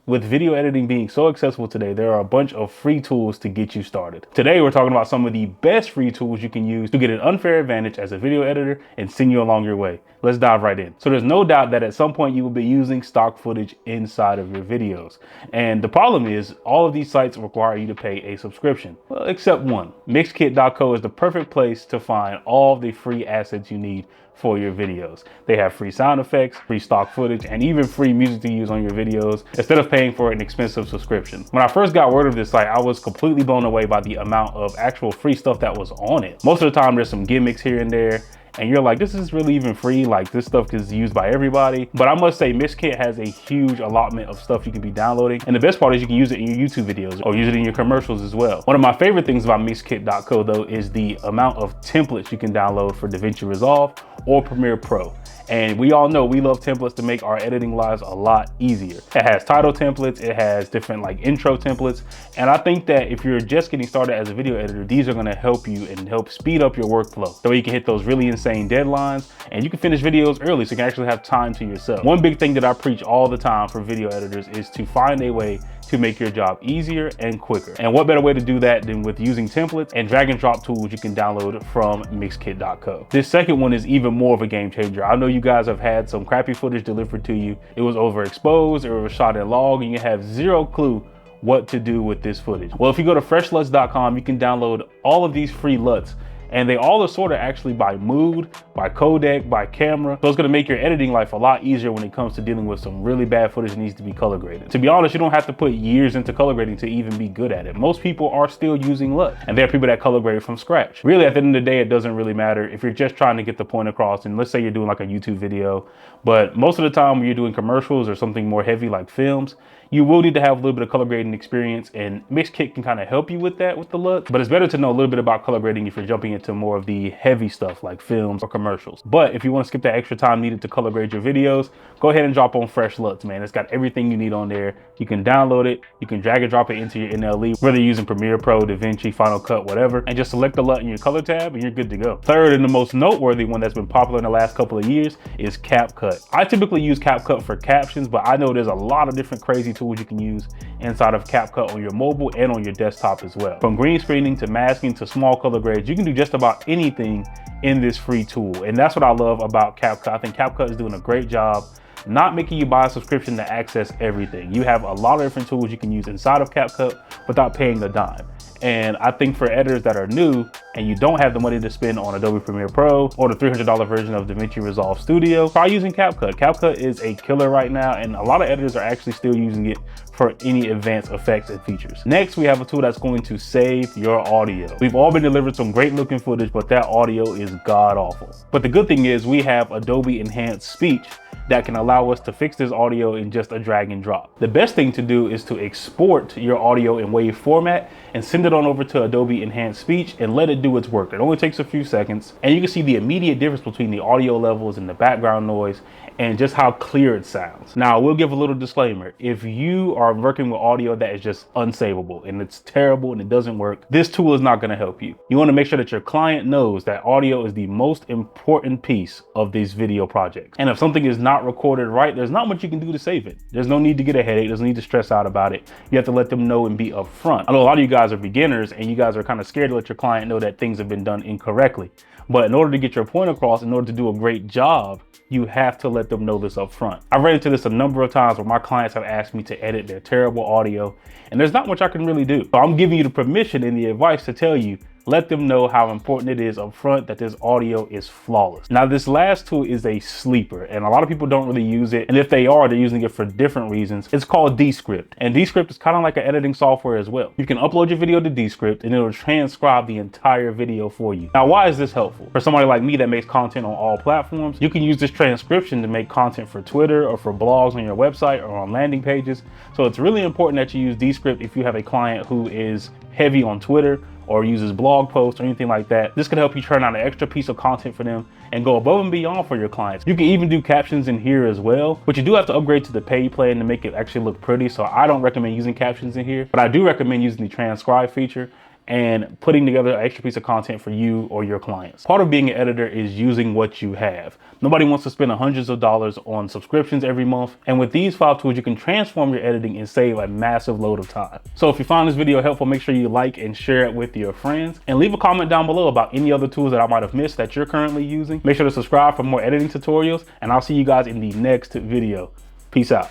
With video editing being so accessible today, there are a bunch of free tools to get you started. Today, we're talking about some of the best free tools you can use to get an unfair advantage as a video editor and send you along your way. Let's dive right in. So there's no doubt that at some point you will be using stock footage inside of your videos. And the problem is all of these sites require you to pay a subscription. Well, except one. Mixkit.co is the perfect place to find all the free assets you need for your videos. They have free sound effects, free stock footage, and even free music to use on your videos instead of paying for an expensive subscription. When I first got word of this site, I was completely blown away by the amount of actual free stuff that was on it. Most of the time there's some gimmicks here and there, and you're like, this is really even free? Like, this stuff is used by everybody. But I must say, Mixkit has a huge allotment of stuff you can be downloading. And the best part is you can use it in your YouTube videos or use it in your commercials as well. One of my favorite things about Mixkit.co though is the amount of templates you can download for DaVinci Resolve or Premiere Pro. And we all know we love templates to make our editing lives a lot easier. It has title templates, it has different like intro templates. And I think that if you're just getting started as a video editor, these are gonna help you and help speed up your workflow. So you can hit those really insane deadlines and you can finish videos early so you can actually have time to yourself. One big thing that I preach all the time for video editors is to find a way to make your job easier and quicker. And what better way to do that than with using templates and drag and drop tools you can download from Mixkit.co. This second one is even more of a game changer. I know you guys have had some crappy footage delivered to you. It was overexposed, or it was shot in log, and you have zero clue what to do with this footage. Well, if you go to freshluts.com, you can download all of these free LUTs. And they all are sorted actually by mood, by codec, by camera. So it's gonna make your editing life a lot easier when it comes to dealing with some really bad footage that needs to be color graded. To be honest, you don't have to put years into color grading to even be good at it. Most people are still using LUT, and there are people that color grade from scratch. Really, at the end of the day, it doesn't really matter if you're just trying to get the point across. And let's say you're doing like a YouTube video, but most of the time when you're doing commercials or something more heavy like films, you will need to have a little bit of color grading experience, and Mixkit can kind of help you with that with the LUT. But it's better to know a little bit about color grading if you're jumping into more of the heavy stuff like films or commercials. But if you want to skip that extra time needed to color grade your videos, go ahead and drop on Fresh LUTs, man. It's got everything you need on there. You can download it, you can drag and drop it into your NLE, whether you're using Premiere Pro, DaVinci, Final Cut, whatever, and just select the LUT in your color tab and you're good to go. Third, and the most noteworthy one that's been popular in the last couple of years, is CapCut. I typically use CapCut for captions, but I know there's a lot of different crazy tools you can use inside of CapCut on your mobile and on your desktop as well. From green screening to masking to small color grades, you can do just about anything in this free tool. And that's what I love about CapCut. I think CapCut is doing a great job not making you buy a subscription to access everything. You have a lot of different tools you can use inside of CapCut without paying a dime. And I think for editors that are new and you don't have the money to spend on Adobe Premiere Pro or the $300 version of DaVinci Resolve Studio, try using CapCut. CapCut is a killer right now, and a lot of editors are actually still using it for any advanced effects and features. Next, we have a tool that's going to save your audio. We've all been delivered some great looking footage, but that audio is god awful. But the good thing is we have Adobe Enhanced Speech that can allow us to fix this audio in just a drag and drop. The best thing to do is to export your audio in WAV format and send it on over to Adobe Enhanced Speech and let it do its work. It only takes a few seconds, and you can see the immediate difference between the audio levels and the background noise and just how clear it sounds. Now, we'll give a little disclaimer. If you are working with audio that is just unsavable and it's terrible and it doesn't work, this tool is not gonna help you. You wanna make sure that your client knows that audio is the most important piece of these video projects. And if something is not recorded right, there's not much you can do to save it. There's no need to get a headache. There's no need to stress out about it. You have to let them know and be upfront. I know a lot of you guys are beginners and you guys are kind of scared to let your client know that things have been done incorrectly. But in order to get your point across, in order to do a great job, you have to let them know this up front. I've ran into this a number of times where my clients have asked me to edit their terrible audio, and there's not much I can really do. So I'm giving you the permission and the advice to tell you, let them know how important it is up front that this audio is flawless. Now, this last tool is a sleeper, and a lot of people don't really use it. And if they are, they're using it for different reasons. It's called Dscript, and Dscript is kind of like an editing software as well. You can upload your video to Dscript and it'll transcribe the entire video for you. Now, why is this helpful? For somebody like me that makes content on all platforms, you can use this transcription to make content for Twitter or for blogs on your website or on landing pages. So it's really important that you use Dscript if you have a client who is heavy on Twitter or uses blog posts or anything like that. This could help you turn out an extra piece of content for them and go above and beyond for your clients. You can even do captions in here as well, but you do have to upgrade to the paid plan to make it actually look pretty. So I don't recommend using captions in here, but I do recommend using the transcribe feature. and putting together an extra piece of content for you or your clients. Part of being an editor is using what you have. Nobody wants to spend hundreds of dollars on subscriptions every month. And with these 5 tools, you can transform your editing and save a massive load of time. So if you found this video helpful, make sure you like and share it with your friends, and leave a comment down below about any other tools that I might have missed that you're currently using. Make sure to subscribe for more editing tutorials, and I'll see you guys in the next video. Peace out.